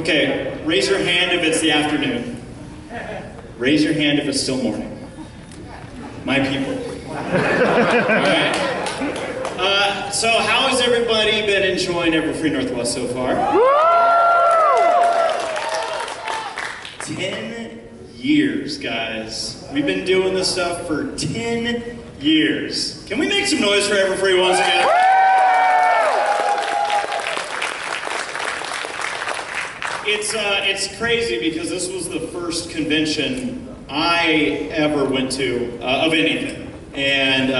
Okay, raise your hand if it's the afternoon. Raise your hand if it's still morning. My people. Alright. So how has everybody been enjoying Everfree Northwest so far? 10 years, guys. We've been doing this stuff for 10 years. Can we make some noise for Everfree once again? It's crazy because this was the first convention I ever went to of anything. And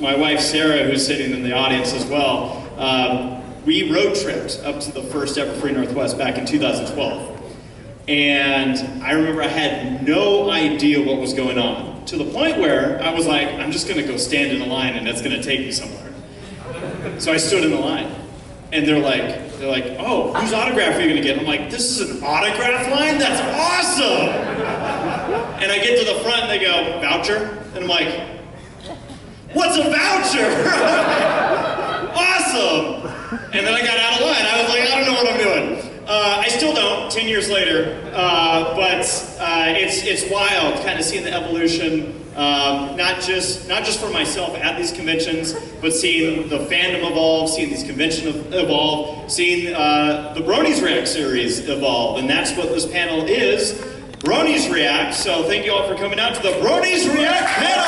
my wife Sarah, who's sitting in the audience as well, we road tripped up to the first Everfree Northwest back in 2012. And I remember I had no idea what was going on, to the point where I was like, I'm just gonna go stand in a line and that's gonna take me somewhere. So I stood in the line, and they're like, oh, whose autograph are you gonna get? I'm like, this is an autograph line? That's awesome! And I get to the front and they go, voucher? And I'm like, what's a voucher? Awesome! And then I got out of line. I was like, I don't know what I'm doing. I still don't, 10 years later, but it's wild kind of seeing the evolution, not just for myself at these conventions, but seeing the fandom evolve, seeing these conventions evolve, seeing the Bronies React series evolve, and that's what this panel is, Bronies React. So thank you all for coming out to the Bronies React panel!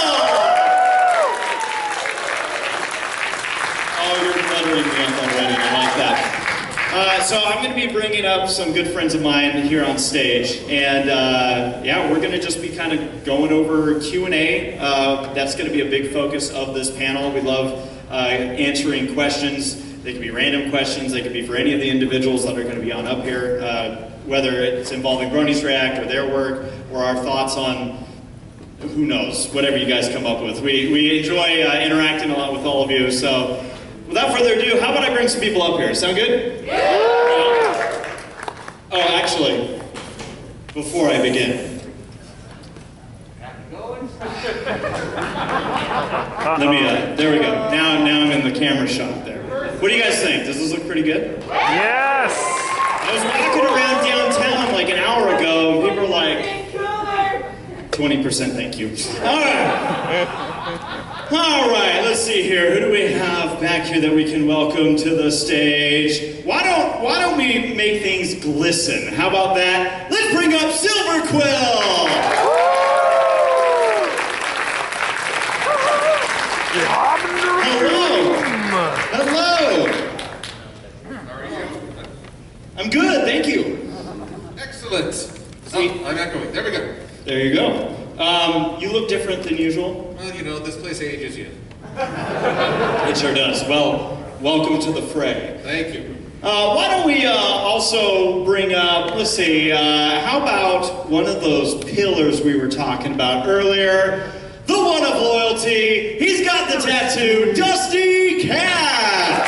Oh, you're fluttering me up already, I like that. So I'm going to be bringing up some good friends of mine here on stage, and yeah, we're going to just be kind of going over Q&A. That's going to be a big focus of this panel. We love answering questions. They can be random questions. They can be for any of the individuals that are going to be on up here, whether it's involving Bronies React or their work or our thoughts on who knows, whatever you guys come up with. We enjoy interacting a lot with all of you. So without further ado, how about I bring some people up here? Sound good? Yeah! Oh, actually, before I begin, there we go. Now I'm in the camera shot there. What do you guys think? Does this look pretty good? Yes! I was walking around downtown like an hour ago, and people were like, 20% thank you. All right, let's see here. Who do we have back here that we can welcome to the stage? Why don't we make things glisten? How about that? Let's bring up Silver Quill! Hello! How are you? I'm good, thank you. Excellent. See? Oh, I'm not going. There we go. There you go. You look different than usual. Well, you know, this place ages you. It sure does. Well, welcome to the fray. Thank you. Why don't we also bring up, let's see, how about one of those pillars we were talking about earlier? The one of loyalty. He's got the tattoo, Dusty Cat.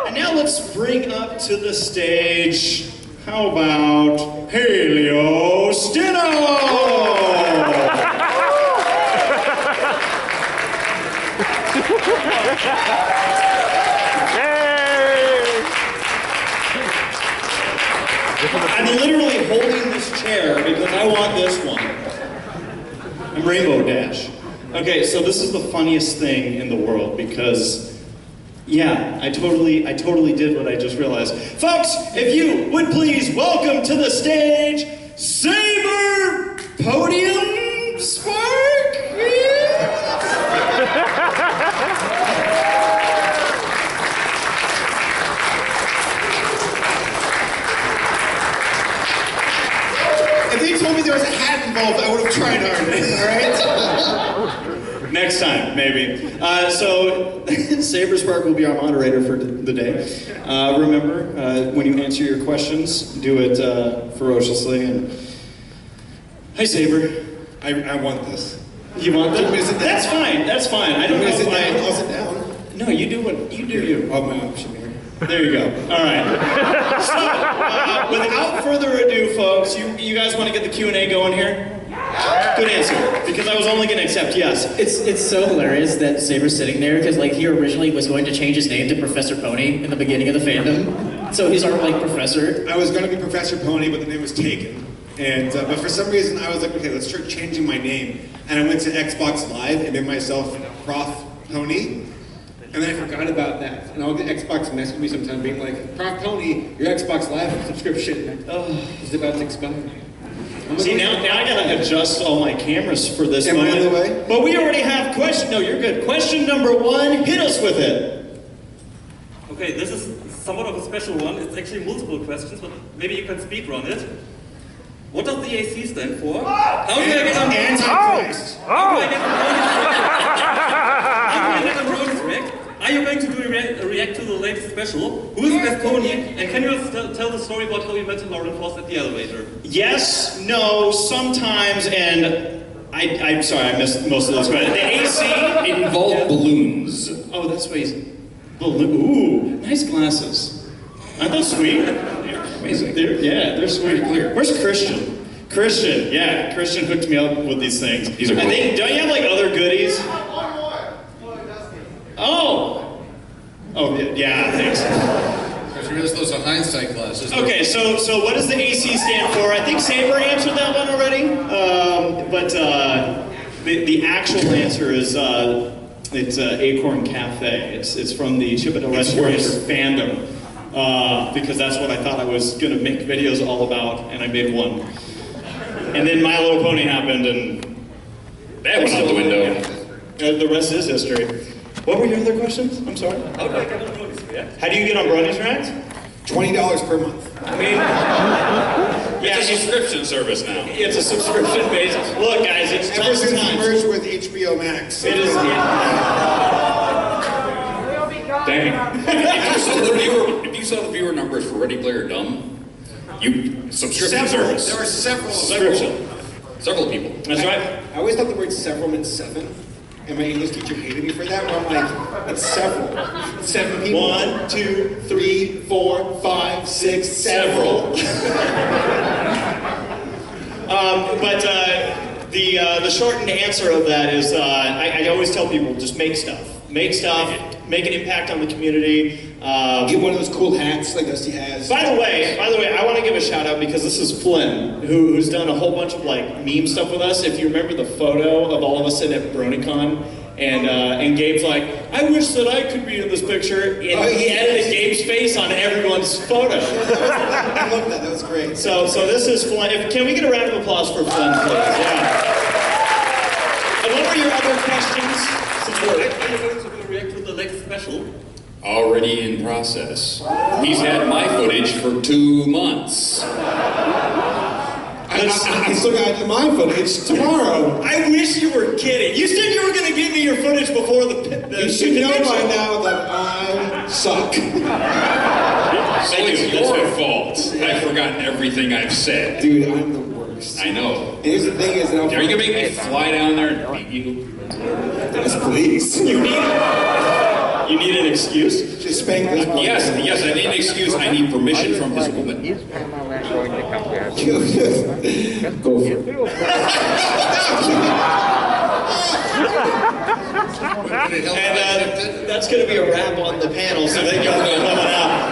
And now let's bring up to the stage, how about Helio Stino? I'm literally holding this chair because I want this one. I'm Rainbow Dash. Okay, so this is the funniest thing in the world because, yeah, I totally did what I just realized. Folks, if you would please welcome to the stage, Saber Podium Spark! If they told me there was a hat involved, I would have tried harder, all right? Next time, maybe. So, Saber Spark will be our moderator for the day. Remember, when you answer your questions, do it ferociously. And hey, Saber. I want this. You want that? Is it down? That's fine. That's fine. I don't know Is it why. down? Is it down? No, you do what you do. You. Oh, my option here. There you go. All right. So, without further ado, folks, you guys want to get the Q&A going here? Good answer. Because I was only going to accept yes. It's so hilarious that Saber's sitting there because like he originally was going to change his name to Professor Pony in the beginning of the fandom. So he's our like professor. I was going to be Professor Pony, but the name was taken. And but for some reason I was like, okay, let's start changing my name. And I went to Xbox Live and made myself Prof Pony. And then I forgot about that. And all the Xbox messaged me sometime being like, Prof Pony, your Xbox Live subscription is about to expire. See, now I gotta adjust all my cameras for this Am I moment. on the way? But we already have question. No, you're good. Question number 1. Hit us with it. Okay, this is somewhat of a special one. It's actually multiple questions, but maybe you can speed run it. What does the AC stand for? How do I get on Antichrist. How do I get on Bronies React? Are you going to do a react to the latest special? Who is the best pony? And can you tell the story about how you met Lauren Foss at the elevator? Yes, no, sometimes, and I'm sorry, I missed most of those questions. The AC? It involved balloons. Oh, that's what he's... Ooh, nice glasses. Aren't those sweet? Amazing. They're sweet. Clear. Where's Christian? Christian hooked me up with these things. These are I think, don't you have like other goodies? Oh, yeah, thanks. You realize those are hindsight classes. Okay, so what does the AC stand for? I think Saber answered that one already, but the actual answer is it's Acorn Cafe. It's from the Chippewa Restoration fandom, because that's what I thought I was going to make videos all about, and I made one. And then My Little Pony happened, and That went out the window. the rest is history. What were your other questions? I'm sorry. How do I get on Bronies React? How do you get on Bronies React? $20 per month. I mean, yeah, It's a subscription service now. it's a subscription based. Look, guys, it's Ever tough since it times. merged with HBO Max. It is. Dang. If you saw the viewer numbers for Ready Player Dumb, subscription service. There are several. Subscription. Several people. That's right. I always thought the word several meant 7. And my English teacher hated me for that, where I'm like, it's several. 7 people. 1, 2, 3, 4, 5, 6, several. But the shortened answer of that is I always tell people just make stuff. Make stuff. Make an impact on the community. Get one of those cool hats like Dusty has. By the way, I want to give a shout out because this is Flynn, who's done a whole bunch of like meme stuff with us. If you remember the photo of all of us sitting at BronyCon, and Gabe's like, I wish that I could be in this picture, and he edited Gabe's face on everyone's photo. I love that. That was great. So this is Flynn. Can we get a round of applause for Flynn, please? Yeah. And what were your other questions? Are you going to do a react to the latest special? Already in process. He's had my footage for 2 months. I still got my footage tomorrow. I wish you were kidding. You said you were going to give me your footage before the You should know convention. by now that I suck. So it's your fault. I've forgotten everything I've said. Dude, I'm the worst. I know. And here's the thing is, Are you gonna make me fly down there and beat you? Yes, please. You need an excuse? Just spank this one. Yes, I need an excuse. I need permission from his woman. Go for it. And that's going to be a wrap on the panel, so they got it coming out.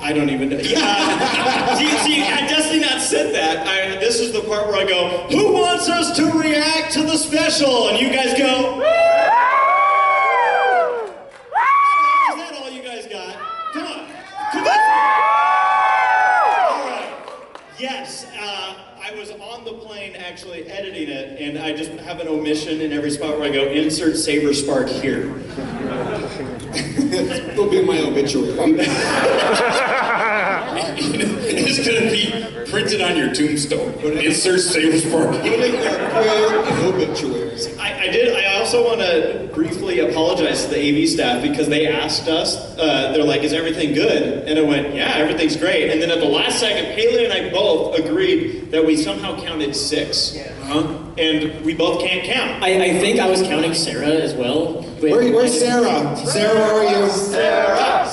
I don't even know. Yeah. see, I Dusty not said that. This is the part where I go, who wants us to react to the special? And you guys go, woo! Is that all you guys got? Come on. All right. Yes, I was on the plane actually editing it, and I just have an omission in every spot where I go, insert Saber Spark here. It'll be my obituary. It's gonna be printed on your tombstone. Insert Saber Spark. Obituaries. I also want to briefly apologize to the AV staff because they asked us, they're like, is everything good? And I went, yeah, everything's great. And then at the last second, Haley and I both agreed that we somehow counted 6. And we both can't count. I think I was counting Sarah as well. Where's Sarah? Sarah, where are you? Sarah,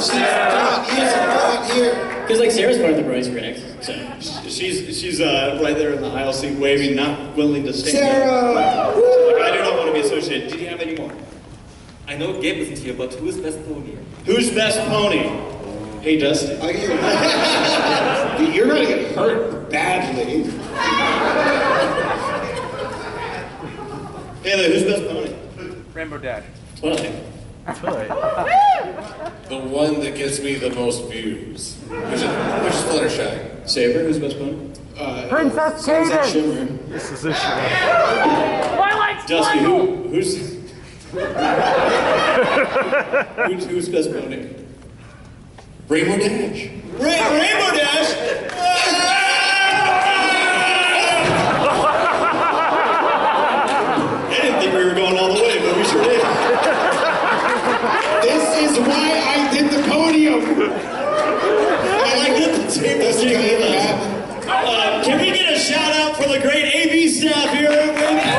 she's not here. Because like Sarah's part of the Bronies React, so. She She's right there in the aisle seat waving, not willing to stand up. Sarah! Like, I do not want to be associated. Did you have any more? I know Gabe isn't here, but who is best pony? Who's best pony? Hey, Dusty. You're gonna get hurt badly. Taylor, who's best pony? Rainbow Dash. Twilight. The one that gets me the most views. Which is Fluttershy. Saber, who's best pony? Princess Sunset Kaden! Shimmer. This is a show. Twilight's Dusty, final! who's best pony? Rainbow Dash. Rainbow Dash! I didn't think we were going all the way, but we sure did. This is why I did the podium. I like that the table's taking us. Can we get a shout out for the great AV staff here at Bronies?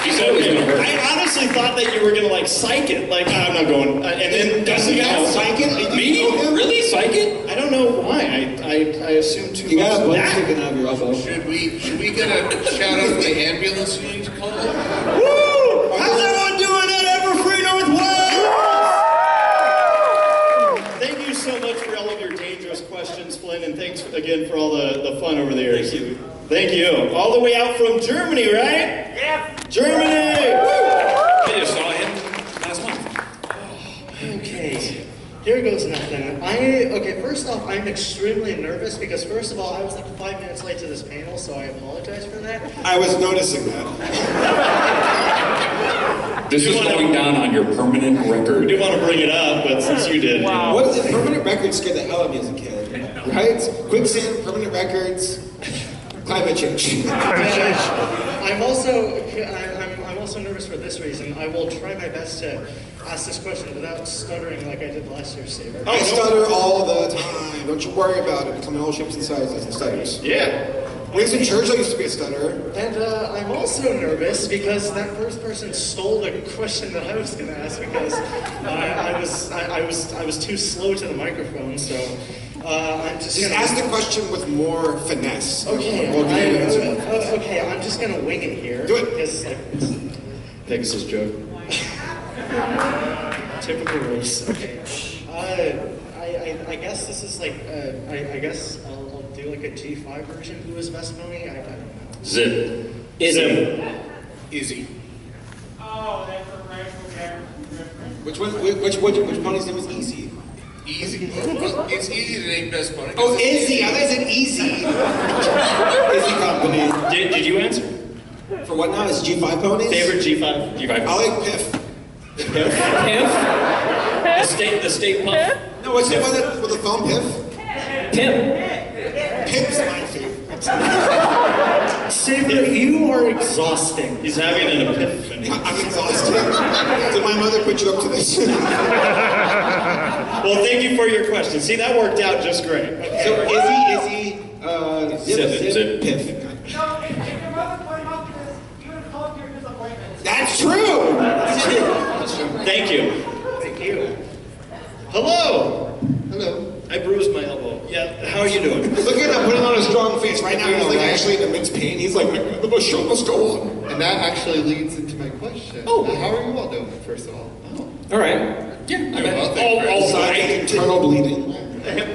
He said it was gonna hurt. I honestly thought that you were gonna like psych it, like I'm not going, and then Does he got psych it? Me? Really? Psych it? I don't know why. I assumed too You much. got a of blood that. sticking out of your elbow. Should we get a shout out for the ambulance you need to call? Woo! How's everyone doing at Everfree Northwest? Thank you so much for all of your dangerous questions, Flynn, and thanks again for all the fun over the years. Thank you. Thank you. All the way out from Germany, right? Yes! Germany! I just saw him last month. Okay, here goes nothing. Okay, first off, I'm extremely nervous because first of all, I was like 5 minutes late to this panel, so I apologize for that. I was noticing that. This is going down on your permanent We record. do want to bring it up, but since you did. Wow. What is it? Permanent records scared the hell out of me as a kid. Right? Quicksand, permanent records, climate change. I'm also nervous for this reason. I will try my best to ask this question without stuttering like I did last year, Saber. I stutter all the time. Don't you worry about it. Becoming all shapes and sizes and stutters. Yeah. When I was in church, I used to be a stutterer. And I'm also nervous because that first person stole the question that I was going to ask because I was too slow to the microphone. So I'm just Just gonna ask the question with more finesse. Okay, We'll give you an answer. okay, I'm just gonna wing it here. Do it. Because, like, Pegasus joke. typical race. Okay. I guess this is like, I guess I'll do like a G5 version. Who is best pony? I don't know. Zip. Izzy. Easy. Oh, that's a rifle there. Which pony's name is Easy? Easy. It's easy to name best pony. Oh, Izzy. I thought it said Easy. Izzy Company. Did you answer? For what now? Is G5 ponies? Favorite G5? You I guys. like Piff. Piff? The state puff? No, what's the one with the foam Piff? Pimp. Piff's my favorite. Saber, you are exhausting. He's having an epiphany. I'm exhausted. Did my mother put you up to this? Well, thank you for your question. See, that worked out just great. So Izzy, Zip. Piff. No, if your mother put him up to this, you would have called your disappointment. That's true. Thank you. Thank you. Hello. Hello. I bruised my elbow. Yeah, how are you doing? Look at him putting on a strong face right now. He's like actually in immense pain. He's like, the show must go on. And that actually leads into my question. Oh. How are you all doing, first of all? All right. Yeah. All Besides right. internal bleeding.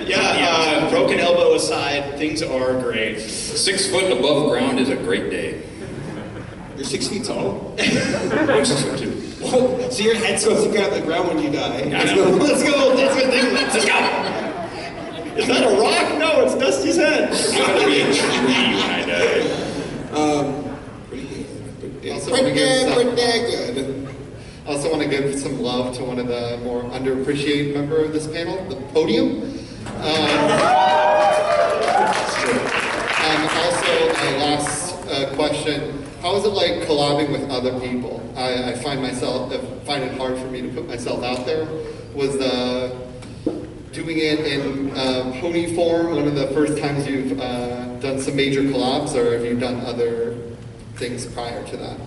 Yeah, broken elbow aside, things are great. 6 foot above ground is a great day. You're 6 feet tall. I'm 6 foot 2. Whoa, so your head's supposed to get on the ground when you die. I know. Let's go. Let's go. Is that a rock? No, it's Dusty's head. I'm gonna be a tree when I die. Pretty good. Also Pretty wanna give good. Also want to give some love to one of the more underappreciated member of this panel, the podium. Also, last question, how is it like collabing with other people? I find it hard for me to put myself out there. Was doing it in pony form one of the first times you've done some major collabs, or have you done other things prior to that?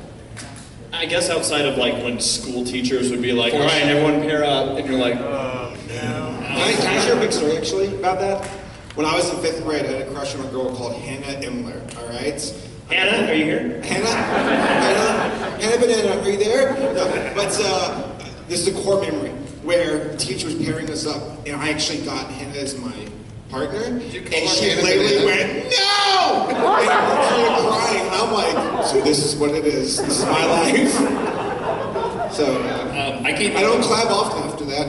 I guess outside of like when school teachers would be like, all right, everyone pair up, and you're like, Can I share a big story actually about that? When I was in 5th grade, I had a crush on a girl called Hannah Imler, all right? Hannah, are you here? Hannah Banana, are you there? No, but this is a core memory where the teacher was pairing us up, and I actually got Hannah as my partner, and you call she her Hannah literally Banana? went, no! And I started crying, and I'm like, so this is what it is. This is my life. So, I don't clap often after that.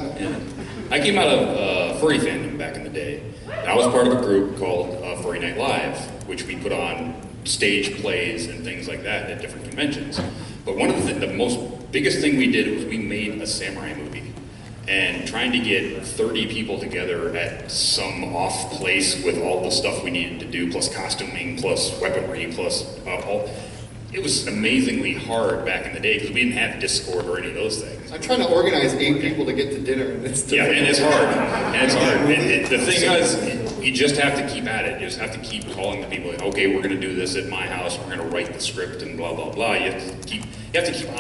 I came out of furry fandom back in the day, and I was part of a group called Furry Night Live, which we put on stage plays and things like that at different conventions. But one of the most biggest thing we did was we made a samurai movie, and trying to get 30 people together at some off place with all the stuff we needed to do, plus costuming, plus weaponry, plus all. It was amazingly hard back in the day because we didn't have Discord or any of those things. I'm trying to organize 8 people to get to dinner, and it's Yeah, and it's hard. And it's hard. And the thing is, you just have to keep at it. You just have to keep calling the people. Okay, we're going to do this at my house. We're going to write the script and blah blah blah. You have to keep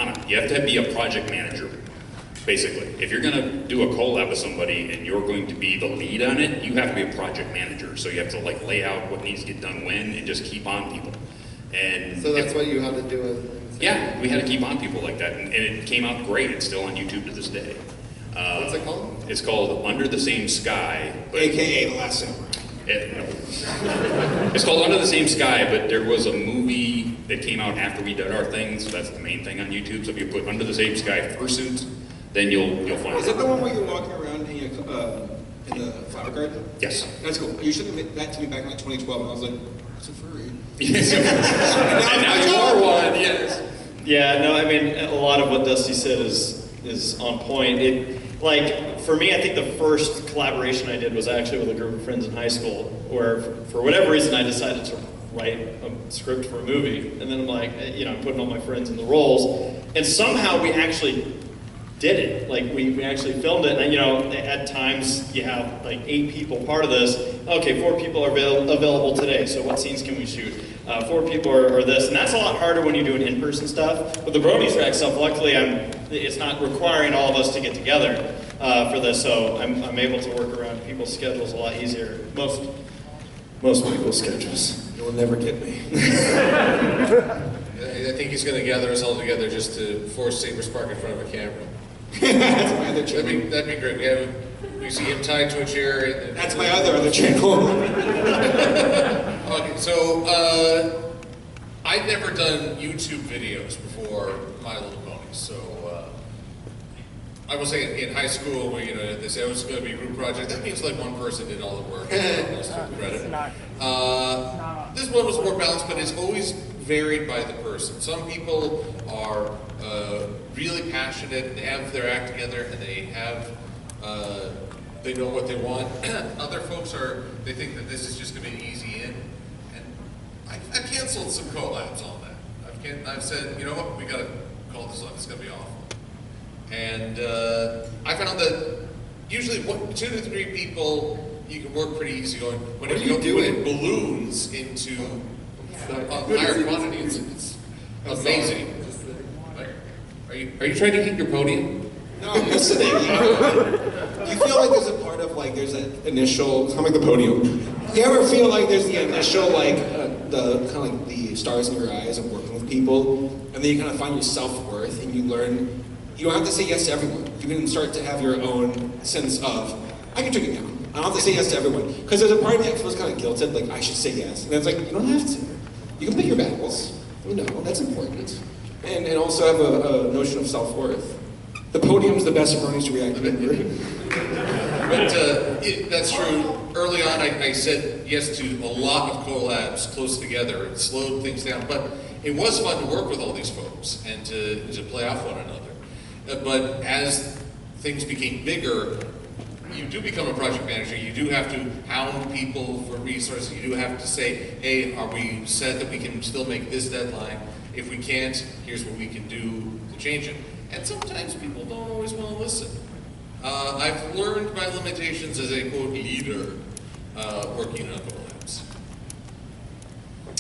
on it. You have to be a project manager, basically. If you're going to do a collab with somebody and you're going to be the lead on it, you have to be a project manager. So you have to like lay out what needs to get done when, and just keep on people. And So that's what you had to do with. yeah, we had to keep on people like that, and it came out great. It's still on YouTube to this day. What's it called? It's called Under the Same Sky. But AKA The Last Samurai. no. It's called Under the Same Sky, but there was a movie that came out after we did our thing, so that's the main thing on YouTube. So if you put Under the Same Sky fursuit, then you'll find Is it. that the one where you're walking around in the flower garden? Yes. That's cool. You should have made that to me back in like 2012, and I was like, it's a furry. And now you are one, yes. Yeah, no, I mean, a lot of what Dusty said is on point. Like, for me, I think the first collaboration I did was actually with a group of friends in high school, where for whatever reason I decided to write a script for a movie, and then I'm like, I'm putting all my friends in the roles, and somehow we actually did it. Like, we actually filmed it, and at times you have like 8 people part of this. Okay, 4 people are available today, so what scenes can we shoot? 4 people are this, and that's a lot harder when you're doing in-person stuff. With the Bronies Rack stuff, luckily it's not requiring all of us to get together for this, so I'm able to work around people's schedules a lot easier. Most people's schedules. You'll never get me. I think he's going to gather us all together just to force Saber Spark in front of a camera. That's my other channel. That'd be great. We see him tied to a chair. That's my other channel. Okay, so I'd never done YouTube videos before My Little Pony. So I will say in high school, where they say it was going to be a group project. That means like one person did all the work. Most of the credit. This one was more balanced, but it's always varied by the person. Some people are really passionate, and they have their act together, and they know what they want. Other folks they think that this is just going to be an easy in, and I canceled some collabs on that. I've said, you know what, we got to call this off. It's going to be awful. And I found that usually 2 to 3 people you can work pretty easy going. When What are you you doing? put balloons into higher quantity, it's amazing. Are you trying to keep your podium? No, I'm listening. Do you feel like there's a part of like there's an initial? I'm like the podium. Do you ever feel like there's the initial the kind of like the stars in your eyes of working with people, and then you kind of find your self-worth and you learn you don't have to say yes to everyone. You can start to have your own sense of I can drink it now. I don't have to say yes to everyone because there's a part of me that feels kind of guilted, like I should say yes, and it's like you don't have to. You can pick your battles. That's important, and also have a notion of self-worth. The podium's the best Bronies to react member. But that's true. Early on, I said yes to a lot of collabs close together. It slowed things down, but it was fun to work with all these folks and to play off one another. But as things became bigger, you do become a project manager. You do have to hound people for resources. You do have to say, hey, are we set that we can still make this deadline? If we can't, here's what we can do to change it. And sometimes people don't always want to listen. I've learned my limitations as a, quote, leader working on collabs.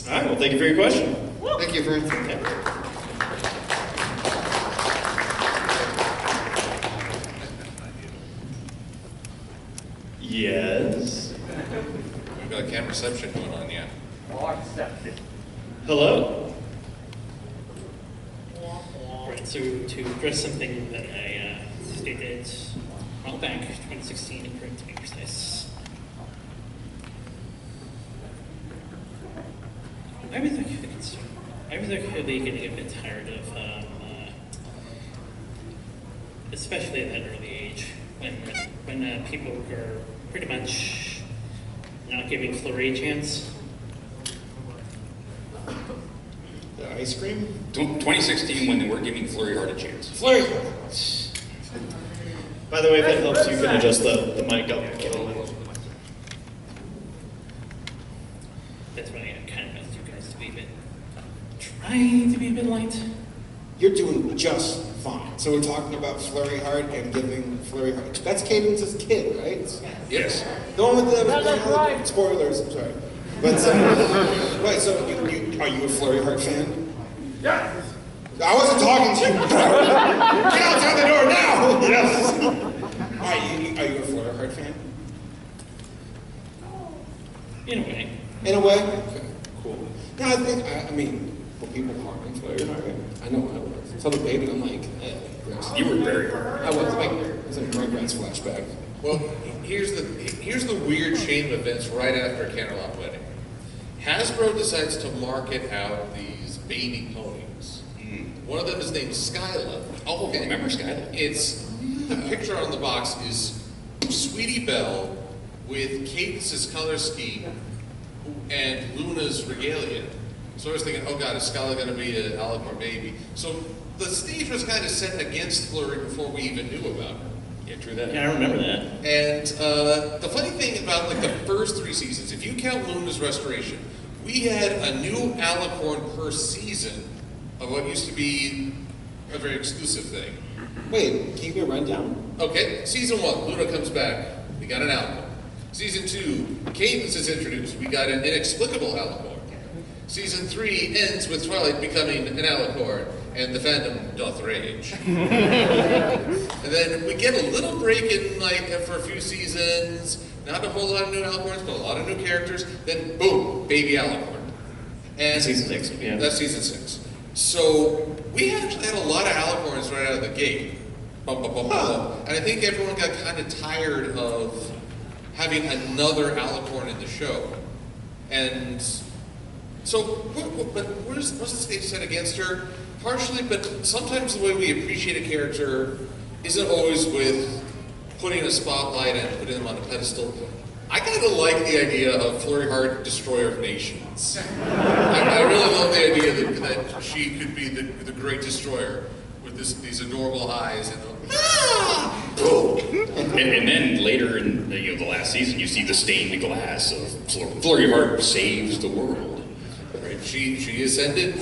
All right, well, thank you for your question. Thank you for answering. Yes. We've got a camera reception going on, yeah. Hello. Right, so to address something that I stated a while back, 2016, to be precise. I was actually getting a bit tired of, especially at that early age, when people are pretty much not giving Fleury a chance. The ice cream? 2016 when they were giving Flurry Hard a chance. Flurry! By the way, if it helps, you can adjust the mic up a little bit. That's why I kind of asked you guys to be a bit, trying to be a bit light. You're doing just fine. So we're talking about Flurry Heart and giving Flurry Heart. That's Cadence's kid, right? Yes. The one with the that's right. spoilers. I'm sorry, but right. So are you a Flurry Heart fan? Yes. I wasn't talking to you. Get outside the door now. Yes. Are you a Flurry Heart fan? In a way. In a way. Okay, cool. No, I think I mean, were people harming Flurry Heart? I know I was. So the baby, I'm like, gross. You were very hard. I was like, it's like Rugrats flashback. Well, here's the weird chain of events right after Canterlot Wedding. Hasbro decides to market out these baby ponies. One of them is named Skyla. Oh, remember Skyla? It's the picture on the box is Sweetie Belle with Cadence's color scheme and Luna's regalia. So I was thinking, oh god, is Skyla going to be an Alicorn baby? So the stage was kind of set against Flurry before we even knew about her. Yeah, true that. Yeah, I remember that. And the funny thing about like the first 3 seasons, if you count Luna's restoration, we had a new Alicorn per season of what used to be a very exclusive thing. Wait, can you give me a rundown? Okay, season 1, Luna comes back, we got an Alicorn. Season 2, Cadence is introduced, we got an inexplicable Alicorn. Season 3 ends with Twilight becoming an Alicorn, and the fandom doth rage. And then we get a little break in, like, for a few seasons, not a whole lot of new Alicorns, but a lot of new characters, then boom, baby Alicorn. And Season 6, yeah. That's season 6. So, we actually had a lot of Alicorns right out of the gate. Bum, bum, bum, bum. And I think everyone got kind of tired of having another Alicorn in the show. And so, but was the stage set against her? Partially, but sometimes the way we appreciate a character isn't always with putting a spotlight and putting them on a pedestal. I kind of like the idea of Flurry Heart, Destroyer of Nations. I really love the idea that she could be the great destroyer with these adorable eyes and And then later in the last season, you see the stained glass of Flurry Heart saves the world. right? She ascended.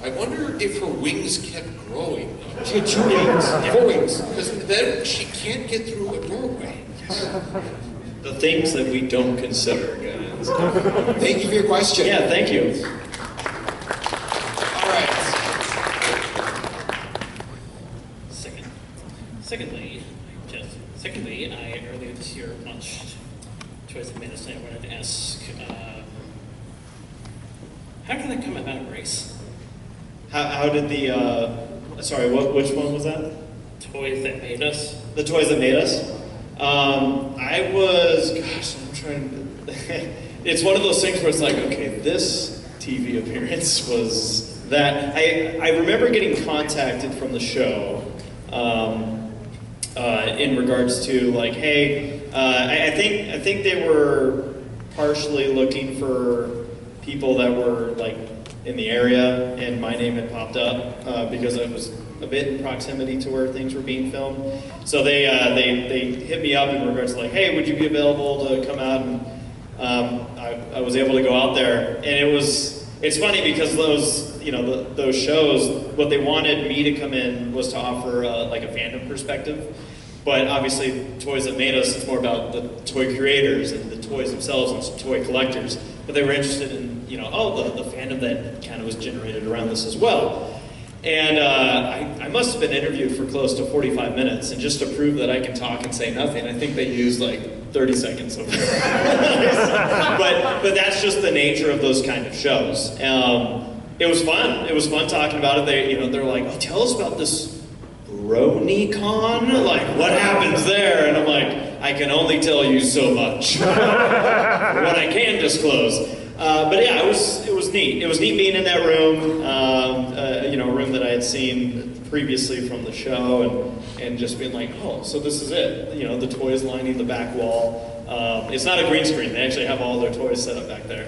I wonder if her wings kept growing. She had 2 wings, 4 wings. Because then she can't get through a doorway. The things that we don't consider, guys. Thank you for your question. Yeah, thank you. All right. Secondly, I earlier this year watched Toys That Made Us, and I wanted to ask, how did that come about, Grace? How did the, sorry, which one was that? Toys That Made Us? The Toys That Made Us? I was, gosh, I'm trying to, it's one of those things where it's like, okay, this TV appearance was that. I remember getting contacted from the show in regards to like, hey, I think they were partially looking for people that were like in the area, and my name had popped up because I was a bit in proximity to where things were being filmed. So they hit me up in regards to like, hey, would you be available to come out? And I was able to go out there, and it's funny because those shows, what they wanted me to come in was to offer like a fandom perspective. But obviously, Toys That Made Us, it's more about the toy creators and the toys themselves and toy collectors. But they were interested in, the fandom that kind of was generated around this as well. And I must have been interviewed for close to 45 minutes, and just to prove that I can talk and say nothing, I think they used like 30 seconds of but that's just the nature of those kind of shows. It was fun. It was fun talking about it. They're like, oh, tell us about this BronyCon. Like, what happens there? And I'm like, I can only tell you so much. What I can disclose. But yeah, it was neat. It was neat being in that room. A room that I had seen previously from the show, and just being like, oh, so this is it. The toys lining the back wall. It's not a green screen. They actually have all their toys set up back there.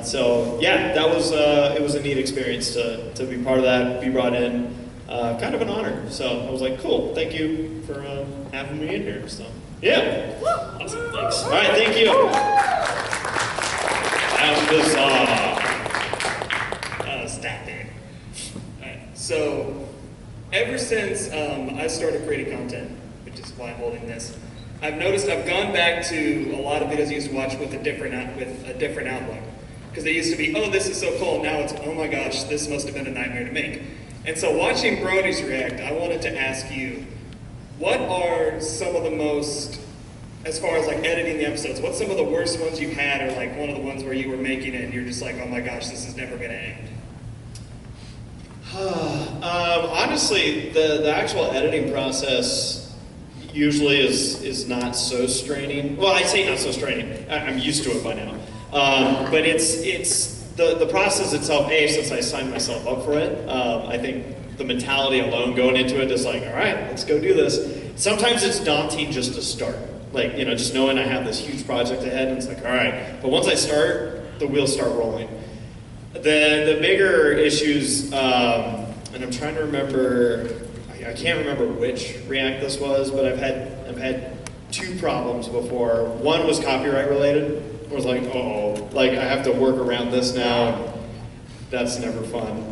So yeah, it was a neat experience to be part of that, be brought in. Kind of an honor. So I was like, cool, thank you for having me in here. So yeah. Awesome, thanks. All right, thank you. That was Stop it. Alright, so ever since I started creating content, which is why I'm holding this, I've noticed I've gone back to a lot of videos I used to watch with a different outlook. Because they used to be, oh, this is so cool. Now it's, oh my gosh, this must have been a nightmare to make. And so watching Bronies react, I wanted to ask you, what are some of the most, as far as like editing the episodes, what's some of the worst ones you've had, or like one of the ones where you were making it and you're just like, oh my gosh, this is never gonna end? honestly, the actual editing process usually is not so straining. Well, I say not so straining. I'm used to it by now. But it's the process itself, since I signed myself up for it, I think the mentality alone going into it is like, all right, let's go do this. Sometimes it's daunting just to start. Like, just knowing I have this huge project ahead, and it's like, all right. But once I start, the wheels start rolling. The bigger issues, and I'm trying to remember, I can't remember which React this was, but I've had two problems before. One was copyright related. I was like, like I have to work around this now. That's never fun.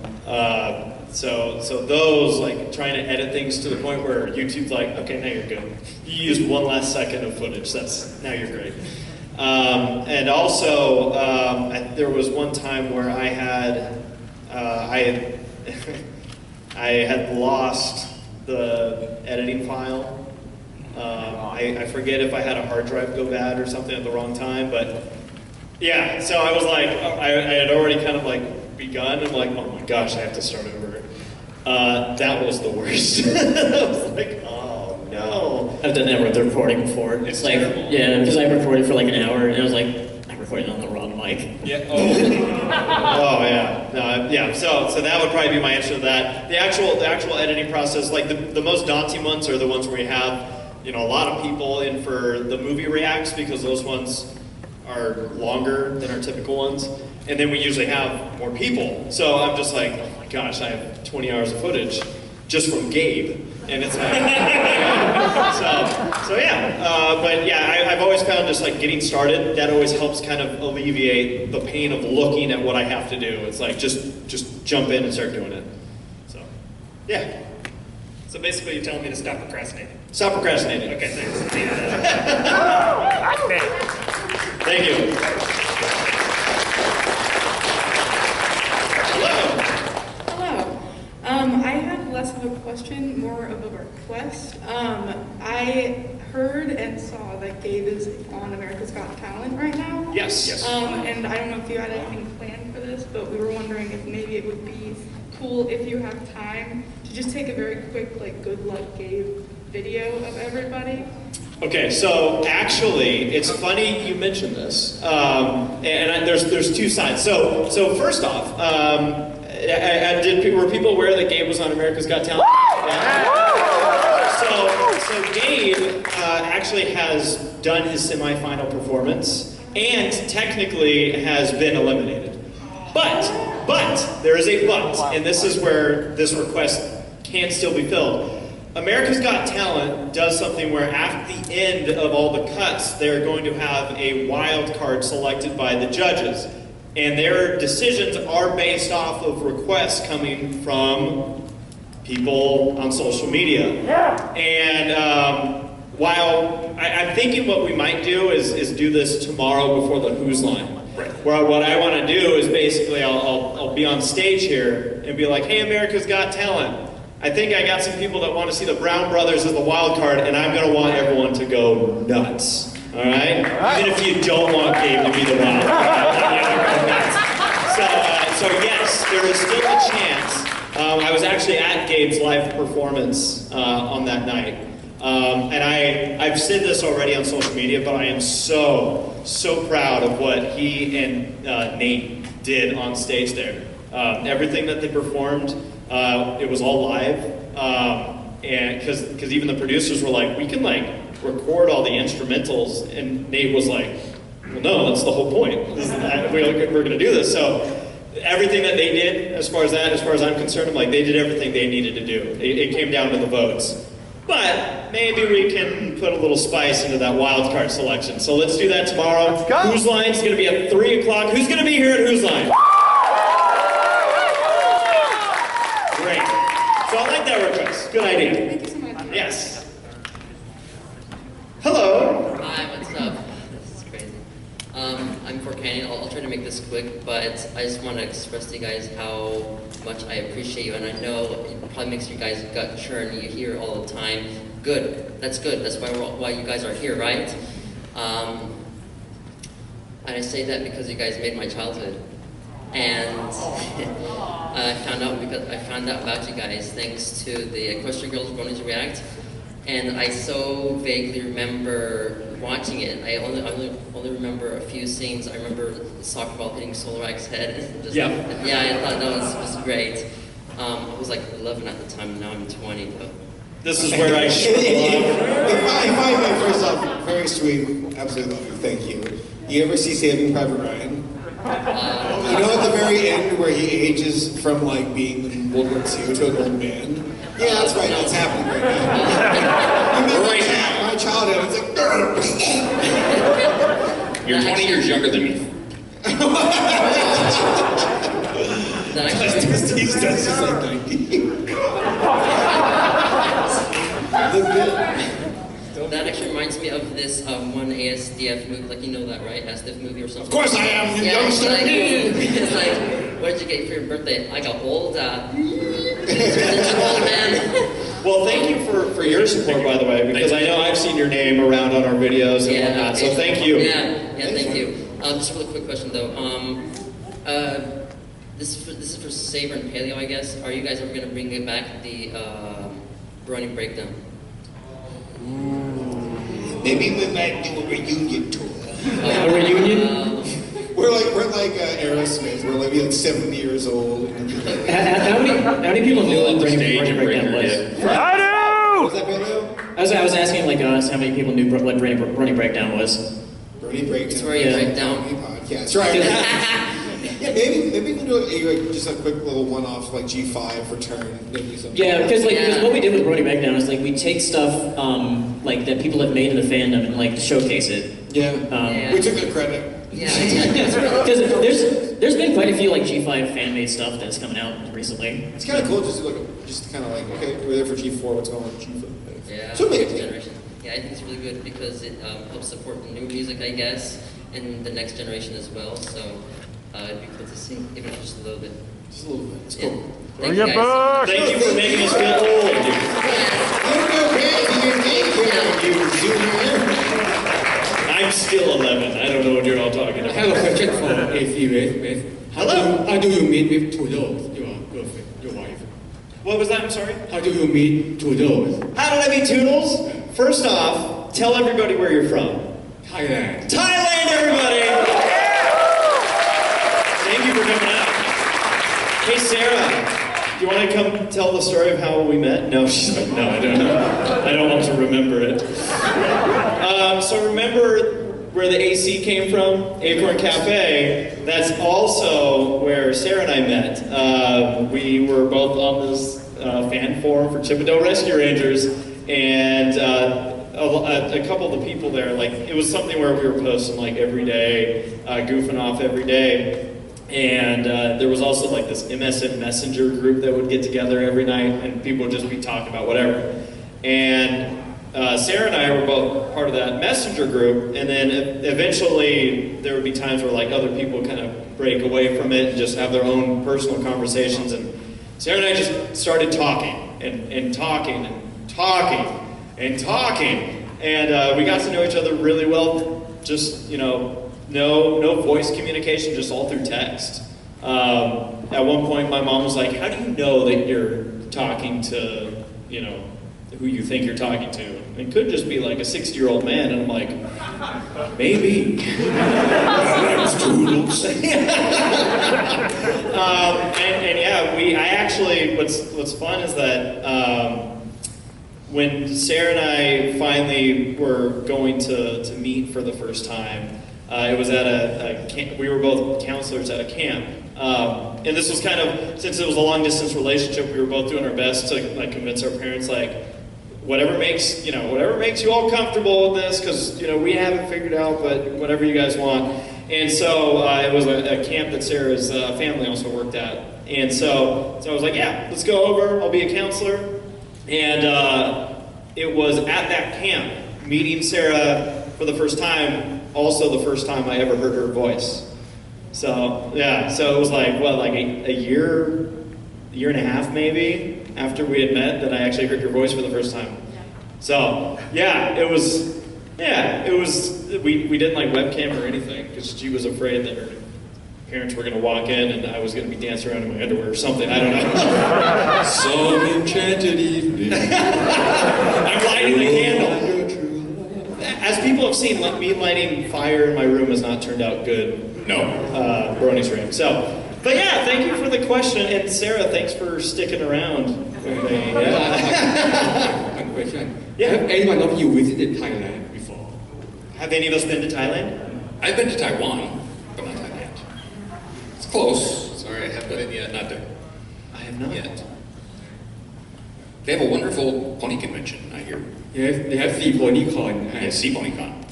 So those, like trying to edit things to the point where YouTube's like, okay, now you're good. You used one last second of footage. Now you're great. And also, there was one time where I had lost the editing file. I forget if I had a hard drive go bad or something at the wrong time, but yeah, so I was like, I had already kind of like begun, and like, oh my gosh, I have to start over. That was the worst. I was like, oh no. I've done that with the recording before. It's like, terrible. yeah, because I recorded for like an hour, and I was like, I'm recording on the wrong mic. Yeah. Oh yeah. No, yeah. So that would probably be my answer to that. The actual editing process, like the most daunting ones are the ones where you have, a lot of people in for the movie reacts, because those ones are longer than our typical ones. And then we usually have more people. So I'm just like, oh my gosh, I have 20 hours of footage just from Gabe. And it's like, so yeah. But yeah, I've always found just like getting started, that always helps kind of alleviate the pain of looking at what I have to do. It's like, just jump in and start doing it. So, yeah. So basically you're telling me to stop procrastinating. Stop procrastinating. Okay, thanks. Thank you. Hello. I have less of a question, more of a request. I heard and saw that Gabe is on America's Got Talent right now. Yes. And I don't know if you had anything planned for this, but we were wondering if maybe it would be cool if you have time to just take a very quick, like, good luck Gabe video of everybody. Okay, so actually, it's funny you mentioned this, there's two sides. So first off, were people aware that Gabe was on America's Got Talent? So Gabe actually has done his semifinal performance and technically has been eliminated. But there is a but, and this is where this request can still be filled. America's Got Talent does something where at the end of all the cuts, they're going to have a wild card selected by the judges. And their decisions are based off of requests coming from people on social media. And while I'm thinking what we might do is do this tomorrow before the Who's Line. Where what I want to do is basically I'll be on stage here and be like, hey, America's Got Talent. I think I got some people that want to see the Brown Brothers as the wild card, and I'm going to want everyone to go nuts. All right? Even if you don't want Gabe to be the wild card. So yes, there is still a chance. I was actually at Gabe's live performance on that night. And I've said this already on social media, but I am so proud of what he and Nate did on stage there. Everything that they performed, it was all live. And because even the producers were like, we can like record all the instrumentals, and Nate was like, well, no, that's the whole point. We're going to do this. So everything that they did, as far as I'm concerned, I'm like, they did everything they needed to do. It came down to the votes. But maybe we can put a little spice into that wild card selection. So let's do that tomorrow. Let's go. Whose Line's going to be at 3 o'clock. Who's going to be here at Whose Line? Great. So I like that request. Good idea. Thank you so much. Yes. Hello. Hi, what's up? This is crazy. I'm Fort Canyon. I'll try to make this quick, but I just want to express to you guys how much I appreciate you, and I know it probably makes you guys gut churn. You hear it all the time. Good. That's good. That's why you guys are here, right? And I say that because you guys made my childhood, and I found out about you guys thanks to the Equestrian Girls Bronies React. And I so vaguely remember watching it. I only remember a few scenes. I remember the soccer ball hitting Solarac's head. Yeah, I thought that was great. I was like 11 at the time, and now I'm 20. But this is where I should If I may, first off, very sweet, absolutely love you, thank you. You ever see Saving Private Ryan? You know at the very end where he ages from like being in World War II to an old man? Yeah, that's right. That's happening right now. My childhood. It's like. You're 20 years younger than me. He's just like 90. that actually reminds me of this one ASDF movie, like you know that, right? ASDF movie or something. Of course I am. Yeah, it's like, what did you get for your birthday? I got old. Old man. Well, thank you for your support, by the way, because I know I've seen your name around on our videos and whatnot, so thank you. Yeah, thank you. Just a really quick question, though. This is for Saber and Paleo, I guess. Are you guys ever going to bring it back the Brony Breakdown? Maybe we might do a reunion tour. A reunion? We're like Aerosmith. We're like 70 years old. How many people knew what Brony Breakdown was? I do! Was that Paleo? I was asking like us how many people knew what Brony Breakdown was. Brony Breakdown. It's where you break down. Podcast. Right. Yeah, maybe we can do just a quick little one-off like G5 return. Maybe something. Yeah, because what we did with Brony Breakdown is like we take stuff like that people have made in the fandom and like showcase it. Yeah. We took the credit. Yeah. Because there's been quite a few like G5 fan-made stuff that's coming out recently. It's kind of cool just kind of like, okay, we're there for G4, what's going on with G5? Yeah. So maybe. Generation. Yeah, I think it's really good because it helps support the new music, I guess, and the next generation as well. So it'd be cool to see, even if just a little bit. Just a little bit. It's cool. Thank you guys. Thank you for making us feel old, dude. I'm still 11. I don't know what you're all talking about. I have a question for AC with. Hello. How do you meet with Tudors, your girlfriend, your wife? What was that? I'm sorry? How do you meet Tudors? How did I meet Toodles? First off, tell everybody where you're from. Thailand. Thailand, everybody! Thank you for coming out. Hey, Sarah, do you want to come tell the story of how we met? No, she's like, no, I don't know. I don't want to remember it. So remember where the AC came from? Acorn Cafe. That's also where Sarah and I met. We were both on this fan forum for Chippendale Rescue Rangers, and a couple of the people there, like, it was something where we were posting like every day, goofing off every day. And there was also like this MSN Messenger group that would get together every night, and people would just be talking about whatever. And Sarah and I were both part of that Messenger group, and then eventually there would be times where like other people kind of break away from it and just have their own personal conversations. And Sarah and I just started talking and talking and talking and talking. And we got to know each other really well. Just, you know, no voice communication, just all through text. At one point, my mom was like, "How do you know that you're talking to, you know, who you think you're talking to?" And it could just be like a 60-year-old man, and I'm like, maybe. And yeah, I actually, what's fun is that when Sarah and I finally were going to meet for the first time, it was at a camp. We were both counselors at a camp. And this was kind of, since it was a long distance relationship, we were both doing our best to like convince our parents, like, whatever makes you all comfortable with this, because, you know, we haven't figured out, but whatever you guys want. And so it was a camp that Sarah's family also worked at. And so I was like, yeah, let's go over, I'll be a counselor. And it was at that camp, meeting Sarah for the first time, also the first time I ever heard her voice. So, yeah, so it was like, what, like a year and a half maybe, after we had met, that I actually heard your voice for the first time. So, we didn't like webcam or anything, because she was afraid that her parents were going to walk in and I was going to be dancing around in my underwear or something, I don't know. Some enchanted evening. I'm lighting the candle. As people have seen, me lighting fire in my room has not turned out good. No. Bronies room. So, but yeah, thank you for the question, and Sarah, thanks for sticking around with me. Yeah. One question. Yeah. Have anyone of you visited Thailand before? Have any of us been to Thailand? I've been to Taiwan, but not Thailand. It's close. Sorry, I haven't been yet. Not there. I have not Yet. They have a wonderful pony convention, I hear. Yes, they have Sea Pony Con Yeah, Sea Pony Con.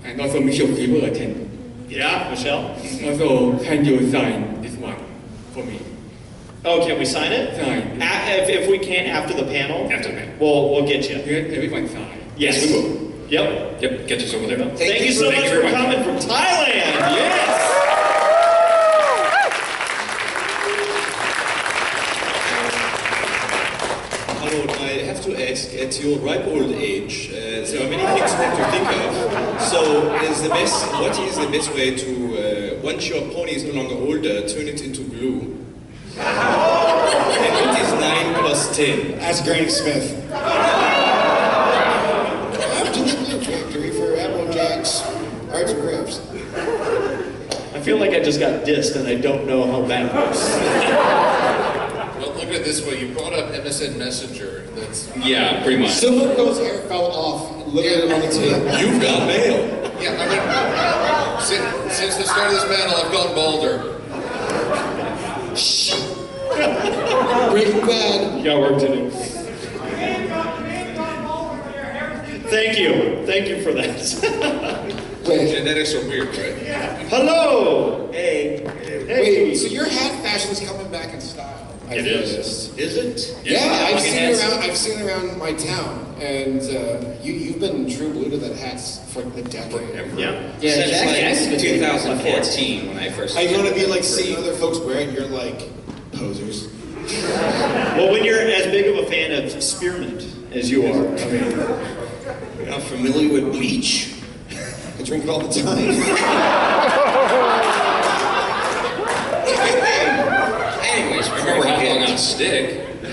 and also Michelle Fever attend. Yeah, Michelle? Also, can you sign this one for me? Oh, can we sign it? Sign. If we can't after the panel? After the panel. We'll get you. Everyone sign. Yes. We will. Yep. Yep, get us over there. Thank you so much for coming from Thailand. Yes. Hello, I have to ask, at your ripe old age, there are many things to think of. So, what is the best way to, once your pony is no longer older, turn it into glue? And what is 9 plus 10? Ask Granny Smith. I'm to the glue factory for Applejack's Arts and Crafts. I feel like I just got dissed and I don't know how that works. Well, look at it this way. You brought up MSN Messenger. That's Yeah, pretty much. Silverco's hair fell off, literally on the table. You've got mail. Yeah, I mean, since the start of this battle, I've gone balder. Breaking Bad. You got work to do. Thank you for that. Genetics are weird, right? Hello. Hey. Wait, so your hat fashion is coming back in style. It is. Is it? Yeah, I've seen it around my town, and you've been true blue to that hats for a decade. Yeah. Since like 2014 when I first. I want to be like seeing other folks wear it. You're like posers. Well, when you're as big of a fan of spearmint as you are, I mean, You're not familiar with bleach? I drink it all the time. Anyways, Remember how long on a stick? I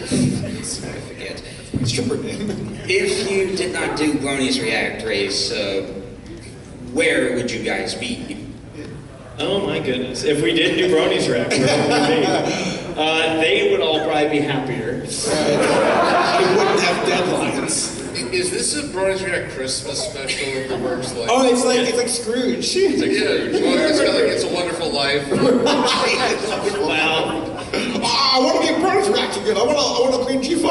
forget. Stripper name. If you did not do Bronies React Race, where would you guys be? oh my goodness, if we did do Bronies Rack, where would we be? They would all probably be happier. They wouldn't have deadlines. Is this a Bronies React Christmas special that works like? Oh, it's like Scrooge. It's like, yeah, well, it's kind of like It's a Wonderful Life. Well, I want to get Bronies Rack again. I want to clean G5.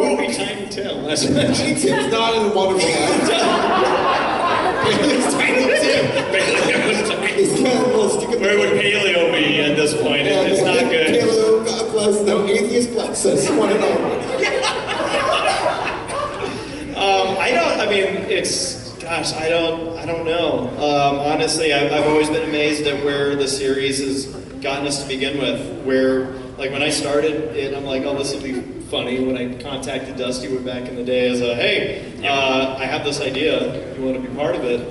would be Tiny Tim. That's Tiny Tim's not in a Wonderful Life. It's Tiny Tim. He's kind of a little stick. Where would paleo be at this point? It's not good. Paleo, God bless, no atheist bless us. One and all. I don't know. Honestly, I've always been amazed at where the series has gotten us to begin with, where Like when I started it, I'm like, oh, this will be funny. When I contacted Dusty way back in the day as a, hey, I have this idea. You want to be part of it?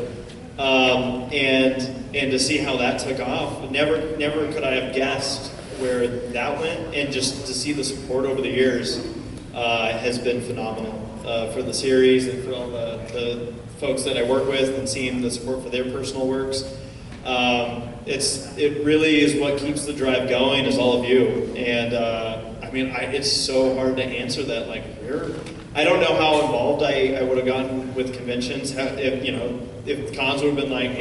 And to see how that took off, never could I have guessed where that went. And just to see the support over the years has been phenomenal for the series and for all the folks that I work with, and seeing the support for their personal works. It really is what keeps the drive going, is all of you. And I mean, it's so hard to answer that. Like, I don't know how involved I would have gotten with conventions if cons would have been like,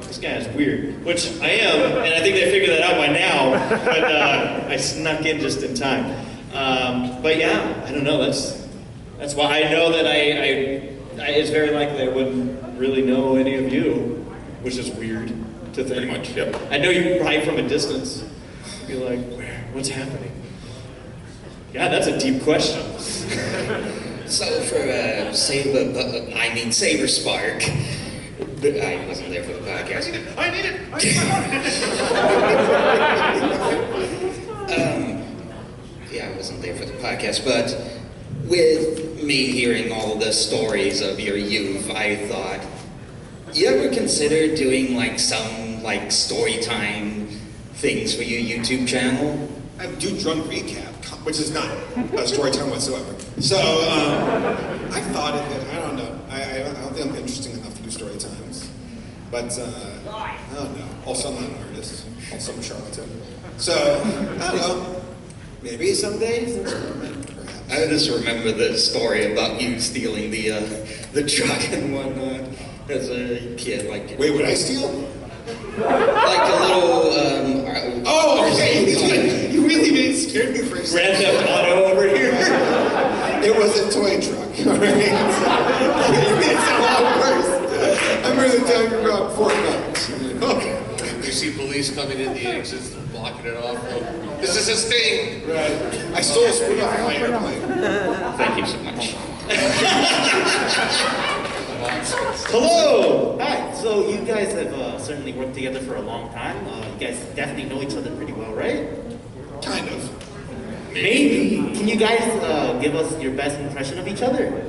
this guy's weird, which I am, and I think they figured that out by now. But I snuck in just in time. But yeah, I don't know. That's why I know that it's very likely I wouldn't really know any of you, which is weird to think. Pretty much, yep. I know you right from a distance. Be like, what's happening? Yeah, that's a deep question. So for Saber Spark, I wasn't there for the podcast. I need it! Yeah, I wasn't there for the podcast, but with me hearing all the stories of your youth, I thought, you ever consider doing like some like story time things for your YouTube channel? I do drunk recap, which is not a story time whatsoever. So I thought of it. I don't know. I don't think I'm interesting enough to do story times. But I don't know. Also, I'm not an artist. Also, I'm a charlatan. So I don't know. Maybe someday. I just remember the story about you stealing the truck and whatnot as a kid. Like, wait, would I steal? Like a little. Oh, okay. You really made it scared me for a second. Grand Theft Auto over here. It was a toy truck. All right. You made it sound a lot worse. I'm really talking about $4. Okay. You see police coming in the exits, blocking it off. Oh, this is his thing. Right. I stole a spoon off my airplane. Thank you so much. Hello! Hi, so you guys have certainly worked together for a long time. You guys definitely know each other pretty well, right? Kind of. Maybe. Can you guys give us your best impression of each other?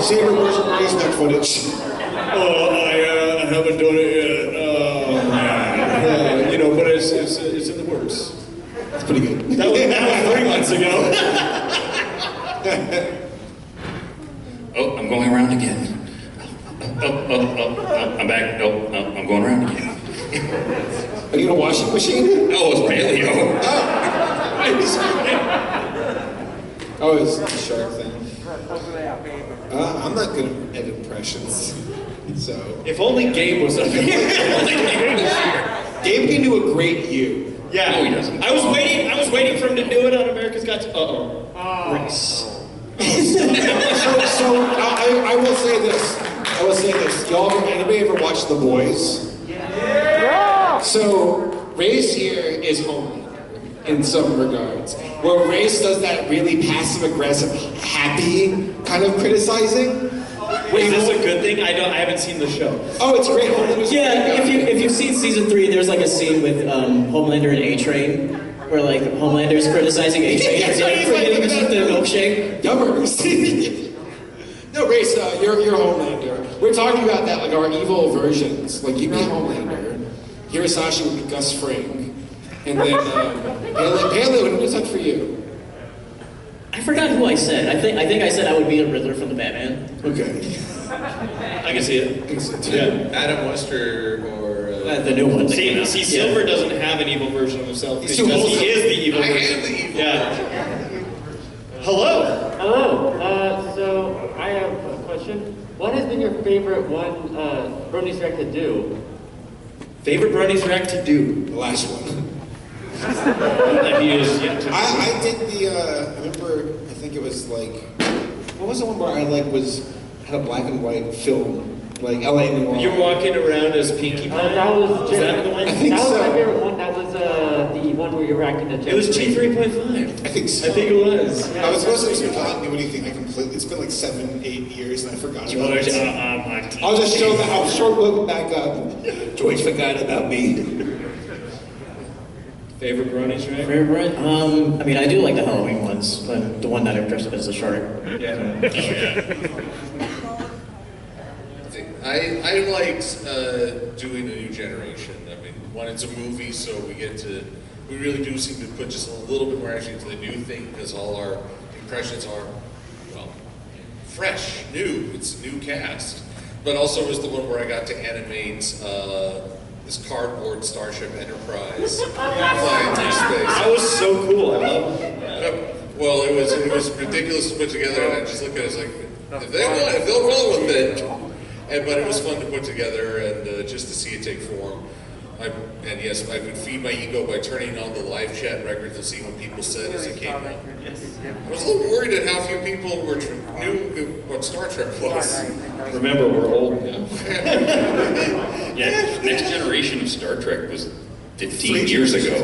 Saber, where's your police neck footage? I haven't done it yet. But it's in the works. That's pretty good. That was 3 months ago. Oh, I'm going around again. Oh, I'm back. Oh, I'm going around again. Are you in a washing machine? No, it's paleo. Oh, it's the shark thing. I'm not good at impressions. So if only Gabe was up here. Gabe can do a great you. Yeah. No, he doesn't. I was waiting for him to do it on America's Got Race. So I will say this. Y'all, anybody ever watch The Boys? Yeah. So Race here is homely in some regards. Where Race does that really passive-aggressive, happy kind of criticizing. Is this a good thing? I haven't seen the show. Oh, it's great. Yeah, if you've seen season 3, there's like a scene with Homelander and A-Train, where like Homelander's criticizing A-Train because he's like forgetting to keep the milkshake. Yummers. No, Race, you're Homelander. We're talking about that, like our evil versions. Like you'd be Homelander, Hirasashi would be Gus Fring, and then Pele would be touch for you. I forgot who I said. I think I said I would be a Riddler from the Batman. Okay. I can see it. Yeah. Adam Wester or the new one. See, Silver doesn't have an evil version of himself because he is the evil version. I am the evil. Yeah. Hello. Hello. So I have a question. What has been your favorite one Bronies React to do? Favorite Bronies React to do? The last one. That he is yet to. I did I remember. I think it was like, what was the one where I like had a black and white film, like LA New Orleans. You're walking around as Pinkie Pie. That was Is that the one? I think that was so. my favorite one. That was the one where you're reacting to. It was G3.5. I think so. I think it was. I was supposed to do anything. It's been like 7-8 years, and I forgot about it. I'll just show that. I'll look back up. George forgot about me. Favorite Bronies track? Favorite? I mean, I do like the Halloween ones, but the one that I'm dressed up as a shark. Yeah. I liked doing the new generation. I mean, one, it's a movie, so we really do seem to put just a little bit more energy into the new thing because all our impressions are, well, fresh, new. It's a new cast. But also was the one where I got to animate this cardboard Starship Enterprise flying through space. That was so cool. I love it. Well, it was ridiculous to put together, and I just looked at it like, if they'll roll with it. But it was fun to put together and just to see it take form. And yes, I could feed my ego by turning on the live chat record to see what people said as it came out. I was a little worried at how few people knew what Star Trek was. Remember, we're old now. Yeah, next generation of Star Trek was 15 years ago.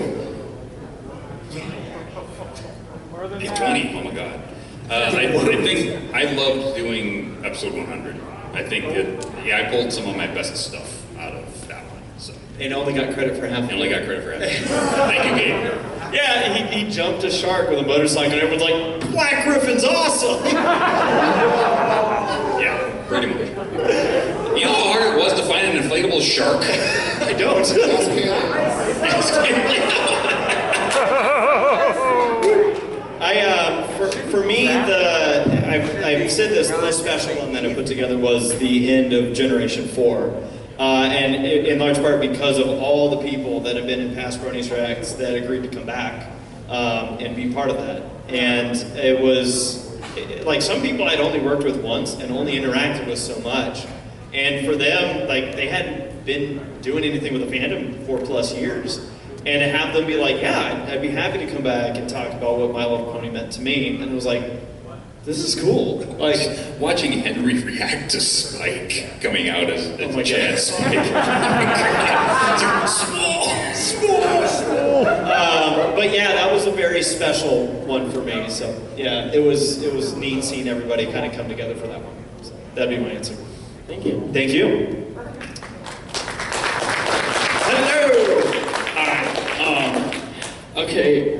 Yeah, 20, oh my god. I think I loved doing episode 100. I think I pulled some of my best stuff out of that one. So. And only got credit for half. Only got credit for half. Thank you, Gabe. Yeah, he jumped a shark with a motorcycle, and everyone's like, Black Griffin's awesome! Yeah, pretty much. You know how hard it was to find an inflatable shark? I don't. For me, I've said this, the special one that I put together was the end of Generation 4. And in large part because of all the people that have been in past Bronies tracks that agreed to come back and be part of that. And it was, like, some people I'd only worked with once and only interacted with so much. And for them, like, they hadn't been doing anything with the fandom for 4+ years. And to have them be like, yeah, I'd be happy to come back and talk about what My Little Pony meant to me. And it was like, this is cool. Like, watching Henry react to Spike coming out as Chad Spike. Small. But yeah, that was a very special one for me. So yeah, it was neat seeing everybody kind of come together for that one. So that'd be my answer. Thank you. Thank you. Okay,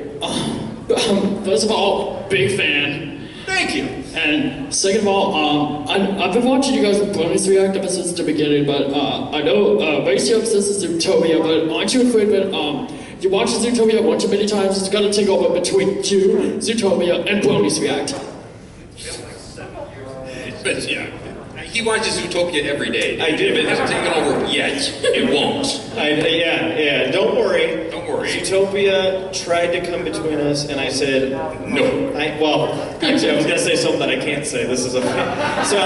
first of all, big fan. Thank you. And second of all, I've been watching you guys with Bronies react ever since the beginning, but I know Racy obsesses Zootopia, but aren't you afraid that you watch Zootopia watch it many times, it's gonna take over between you, Zootopia, and Bronies react? But yeah, he watches Zootopia every day. I do. If it hasn't taken over yet, it won't. Yeah. Don't worry. Don't worry. Zootopia tried to come between us, and I said no. Actually, I was gonna say something that I can't say. This is a so.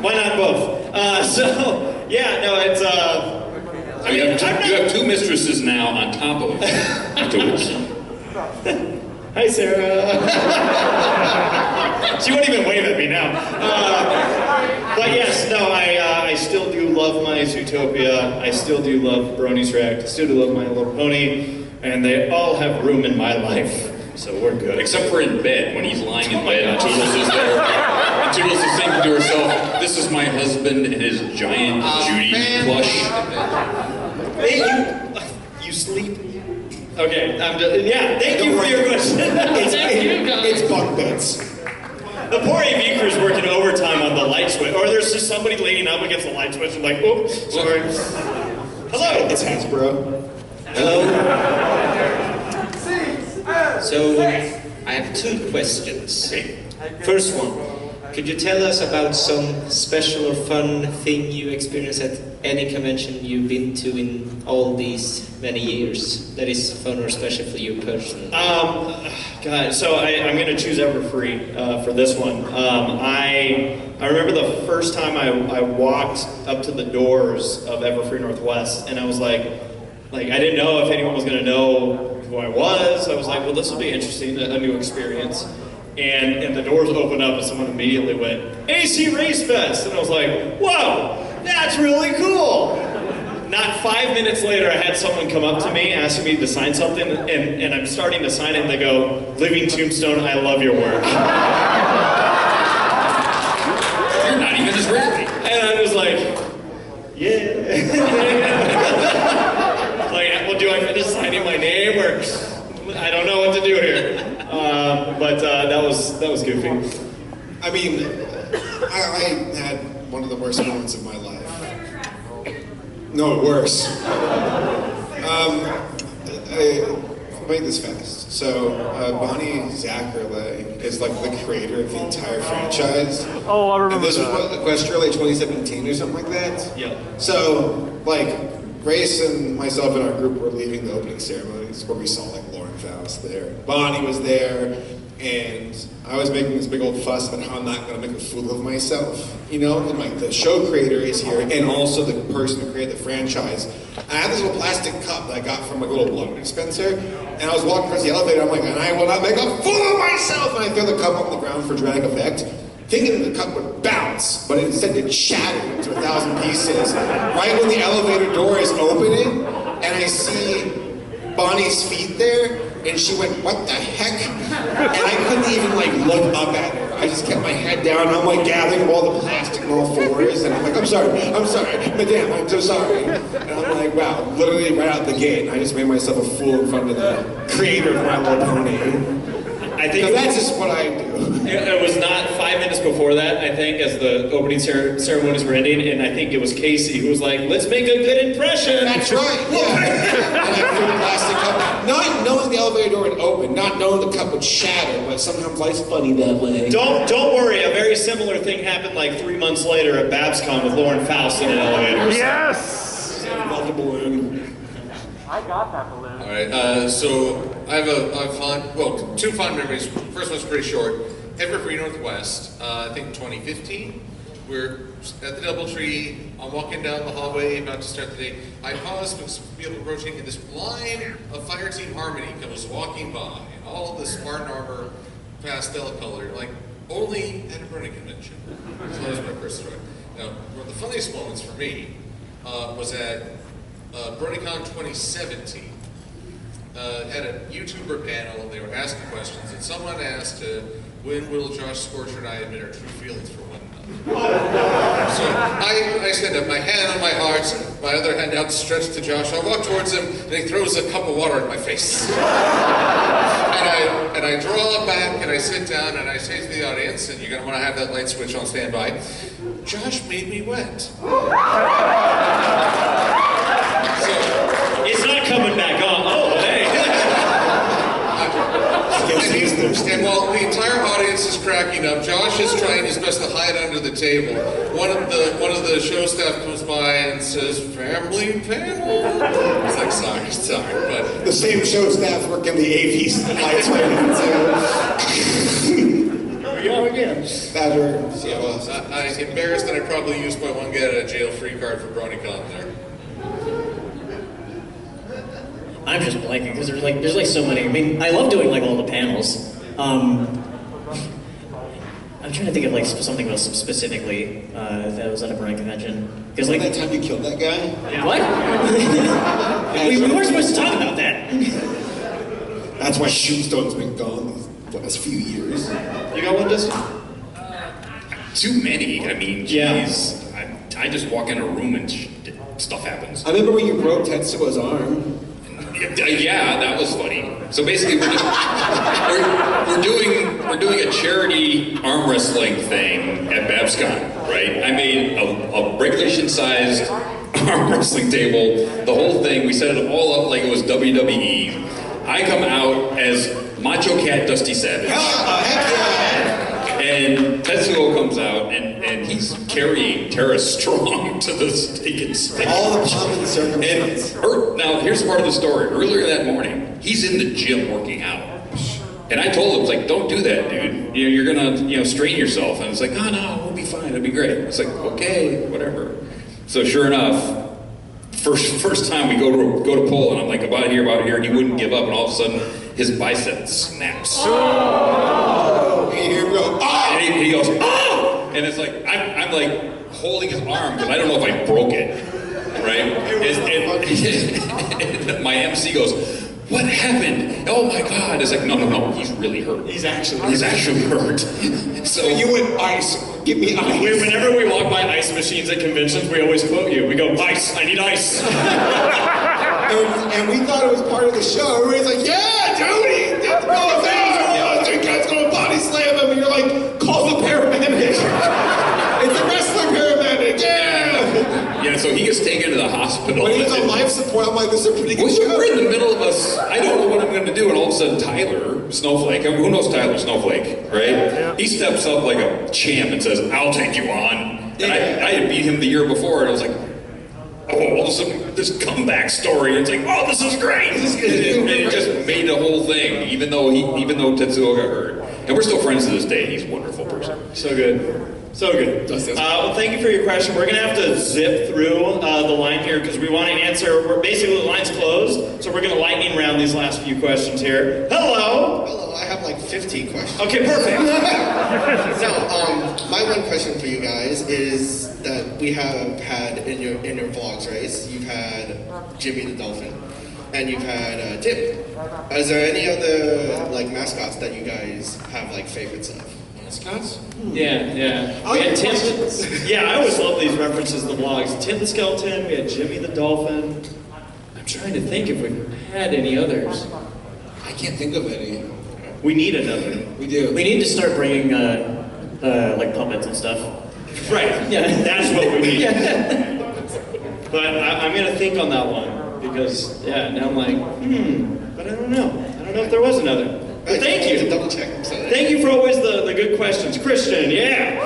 Why not both? It's. I mean, you have two mistresses now on top of tools. Hi, Sarah. She won't even wave at me now. But yes, no, I still do love my Zootopia. I still do love Bronies React. I still do love My Little Pony. And they all have room in my life. So we're good. Except for in bed, when he's lying in bed and Toodles is there. And Toodles is thinking to herself, this is my husband and his giant Judy plush. Hey, you sleep? Okay, thank you for your question. It's bunk beds. The poor AV crew's working overtime on the light switch, or there's just somebody leaning up against the light switch and like, oh, sorry. Hello. It's Hasbro. Hello. So, I have two questions. First one, could you tell us about some special or fun thing you experienced at any convention you've been to in all these many years that is fun or special for you personally? So I'm going to choose Everfree for this one. I remember the first time I walked up to the doors of Everfree Northwest, and I was like I didn't know if anyone was going to know who I was. I was like, well, this will be interesting, a new experience. And the doors opened up and someone immediately went, AC Race Fest! And I was like, whoa, that's really cool! Not 5 minutes later, I had someone come up to me asking me to sign something, and I'm starting to sign it, and they go, Living Tombstone, I love your work. You're not even Israeli. And I was like, yeah. Like, do I finish signing my name, or I don't know what to do here. But that was goofy. I mean, I had one of the worst moments of my life. No, worse. I'll make this fast. So, Bonnie Zackerley is like the creator of the entire franchise. Oh, I remember And this that. was what, Equestria like 2017 or something like that? Yeah. So, like, Grace and myself and our group were leaving the opening ceremonies where we saw like Lauren Faust there. Bonnie was there, and I was making this big old fuss about how I'm not going to make a fool of myself, you know? And like the show creator is here, and also the person who created the franchise. And I had this little plastic cup that I got from like a little blood dispenser, and I was walking towards the elevator. I'm like, and I will not make a fool of myself. And I throw the cup on the ground for dramatic effect, thinking the cup would bounce, but instead it shattered into 1,000 pieces. Right when the elevator door is opening, and I see Bonnie's feet there, and she went, "What the heck?" And I couldn't even like look up at her. I just kept my head down, and I'm like gathering up all the plastic on all fours, and I'm like, I'm sorry, madame, I'm so sorry. And I'm like, wow, literally right out the gate, I just made myself a fool in front of the creator of My Little Pony. I think that's just what I do. It was not 5 minutes before that, I think, as the opening ceremonies were ending, and I think it was Casey who was like, "Let's make a good impression." That's right, yeah. And I threw the plastic cup, not knowing the elevator door would open, not knowing the cup would shatter, but sometimes life's funny that way. Don't worry, a very similar thing happened like 3 months later at BabsCon with Lauren Faust in an elevator. Yes! Love the balloon. I got that balloon. All right, so I have two fond memories. First one's pretty short. Everfree Northwest, I think 2015. We're at the DoubleTree. I'm walking down the hallway, about to start the day. I pause because people approaching, and this line of Fire Team Harmony comes walking by, and all of the Spartan armor, pastel color, like only at a Brony convention. So that was my first story. Now, one of the funniest moments for me was at BronyCon 2017. Had a YouTuber panel, and they were asking questions, and someone asked, when will Josh Scorcher and I admit our true feelings for one another? So I stand up, my hand on my heart, my other hand outstretched to Josh. I walk towards him, and he throws a cup of water in my face. and I draw back, and I sit down, and I say to the audience, and you're going to want to have that light switch on standby, Josh made me wet. It's not coming back on. Oh, hey. And while the entire audience is cracking up, Josh is trying his best to hide under the table. One of the show staff comes by and says, "Family panel." It's like, sorry, but the same show staff work in the AV lights right now too. we go again. That hurts. Yeah, well, I'm embarrassed that I probably used my one get a jail free card for BronyCon there. I'm just blanking because there's like so many. I mean, I love doing like all the panels. I'm trying to think of like something else specifically that was at a Brony convention. Because like that time you killed that guy. Yeah. What? we weren't supposed to talk about that. That's why Shootstone's been gone these last few years. You got one, Justin? Too many. I mean, geez. I just walk in a room and stuff happens. I remember when you broke Tetsuo's arm. Yeah, that was funny. So basically, we're doing a charity arm wrestling thing at BabsCon, right? I made a regulation-sized arm wrestling table, the whole thing. We set it all up like it was WWE. I come out as Macho Cat Dusty Savage. And Tetsuo comes out, and he's carrying Tara Strong to the stake and stake. All the pomp and circumstance. Now, here's part of the story. Earlier that morning, he's in the gym working out. And I told him, like, don't do that, dude. You're gonna, strain yourself. And it's like, no, we'll be fine. It'll be great. It's like, okay, whatever. So sure enough, first time we go to pull, and I'm like, about here, and he wouldn't give up. And all of a sudden, his bicep snaps. Oh! And you hear him go, oh! And he goes, oh! And it's like, I'm like holding his arm because I don't know if I broke it, right? And my MC goes, what happened? Oh my God. It's like, no, he's really hurt. He's actually hurt. So you went, ice, give me ice. Whenever we walk by ice machines at conventions, we always quote you. We go, ice, I need ice. And we thought it was part of the show. Everybody's like, yeah, dude, he did the Hall of Fame. Two guys gonna body slam him. And you're like, call the paramedic. It's a wrestler paramedic, yeah! Yeah, so he gets taken to the hospital. When he's on life support, I'm like, this is a pretty good show. We're in the middle of us. I don't know what I'm going to do, and all of a sudden Tyler Snowflake, who knows Tyler Snowflake, right? Yeah. He steps up like a champ and says, "I'll take you on." And I had beat him the year before, and I was like, oh, all of a sudden this comeback story. It's like, oh, this is great. This is good. And it just made the whole thing, even though Tetsuo got hurt. And we're still friends to this day. He's a wonderful person. So good. So good. Well, thank you for your question. We're going to have to zip through the line here because we want to answer. Basically, the line's closed, so we're going to lightning round these last few questions here. Hello. Hello. I have like 50 questions. Okay, perfect. My one question for you guys is that we have had in your vlogs, right? You've had Jimmy the Dolphin, and you've had Tim. Is there any other like mascots that you guys have like favorites of? Mascots? Yeah. We had Tim. Yeah, I always love these references to the vlogs. Tim the Skeleton. We had Jimmy the Dolphin. I'm trying to think if we had any others. I can't think of any. We need another. We do. We need to start bringing like puppets and stuff. Right. Yeah, that's what we need. Yeah. But I'm gonna think on that one because now I'm like, but I don't know. I don't know if there was another. But thank you. Double check. Thank you for always the good questions, Christian. Yeah.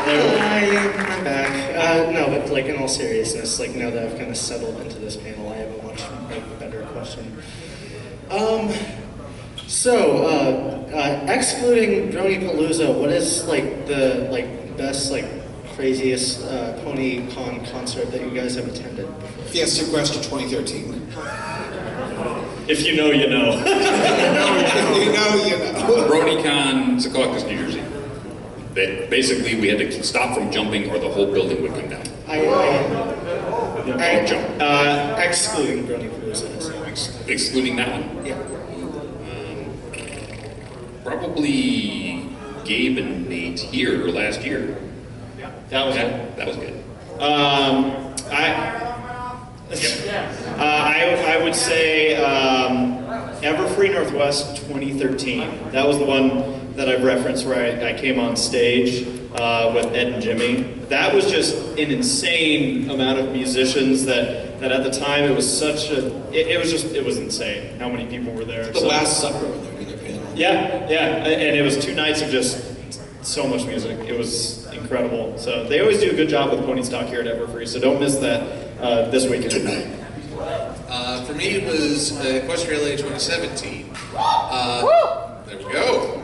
I'm back. No, but like in all seriousness, like now that I've kind of settled into this panel, I have a much better question. Excluding Brony Palooza, what is like the best craziest pony con concert that you guys have attended? Fiesta Quest 2013. If you know, you know. If you know, you know. BronyCon, Secaucus, New Jersey. That basically we had to stop from jumping or the whole building would come down. Excluding Brony Palooza. Excluding that one? Yeah. Probably Gabe and Nate here last year. Yeah. That was good. That was good. I would say Everfree Northwest 2013. That was the one that I've referenced where I came on stage with Ed and Jimmy. That was just an insane amount of musicians that at the time it was such a it was insane how many people were there. The Last Supper when they were in their panel. Yeah, and it was 2 nights of just so much music. It was incredible. So they always do a good job with pony stock here at Everfree. So don't miss that this weekend. For me, it was Equestria LA 2017. There we go.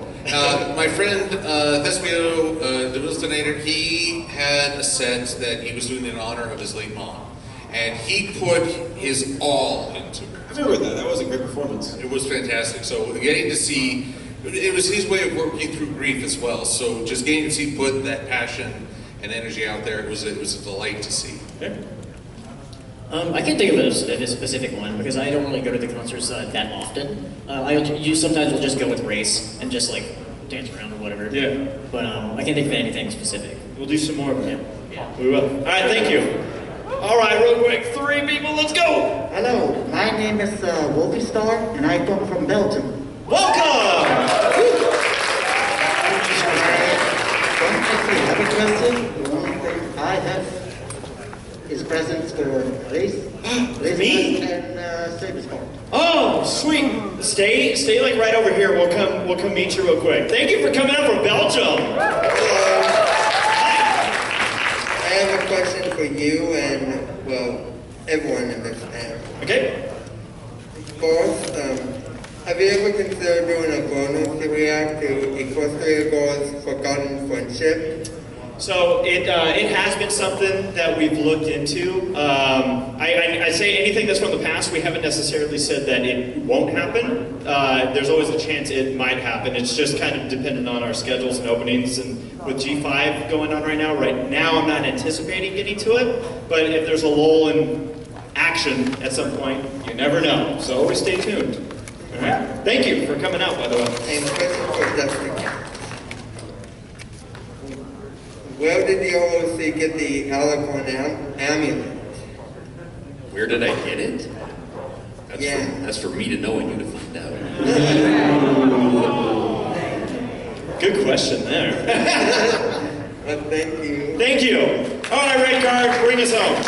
My friend Thespio, the Wills Donator, he had a set that he was doing in honor of his late mom. And he put his all into it. I remember that. That was a great performance. It was fantastic. So getting to see, it was his way of working through grief as well. So just getting to see put that passion and energy out there, it was a delight to see. Okay. I can't think of a specific one because I don't really go to the concerts that often. You sometimes will just go with race and just like dance around or whatever. Yeah. But I can't think of anything specific. We'll do some more of them. Yeah. We will. All right, thank you. All right, real quick, 3 people, let's go. Hello, my name is Wolfie Star, and I come from Belgium. Welcome. I have a question. The only thing I have is presents for race Me? and Saber Sport. Oh, sweet. Stay like right over here. We'll come meet you real quick. Thank you for coming out from Belgium. I have a question for you and, well, everyone in this panel. Okay. First, have you ever considered doing a bonus to react to Equestria Goals Forgotten Friendship? So it has been something that we've looked into. I say anything that's from the past, we haven't necessarily said that it won't happen. There's always a chance it might happen. It's just kind of dependent on our schedules and openings. And with G5 going on right now I'm not anticipating getting to it. But if there's a lull in action at some point, you never know. So always stay tuned. All right. Thank you for coming out, by the way. And question for Dustin. Where did the OOC get the Alicorn amulet? Where did I get it? That's for me to know and you to find out. Good question there. Thank you. Thank you. All right, red card, bring us home.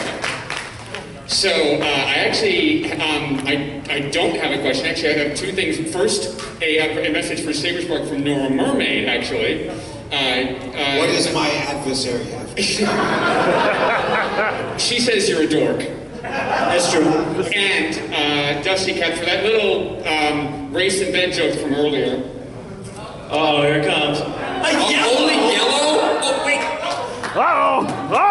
So I actually, I don't have a question. Actually, I have two things. First, a message for Saberspark from Nora Mermaid, actually. What does my adversary have? She says you're a dork. That's true. And Dusty Cat, for that little race and bed joke from earlier. Oh, here it comes. Only yellow? Oh, wait. Uh-oh!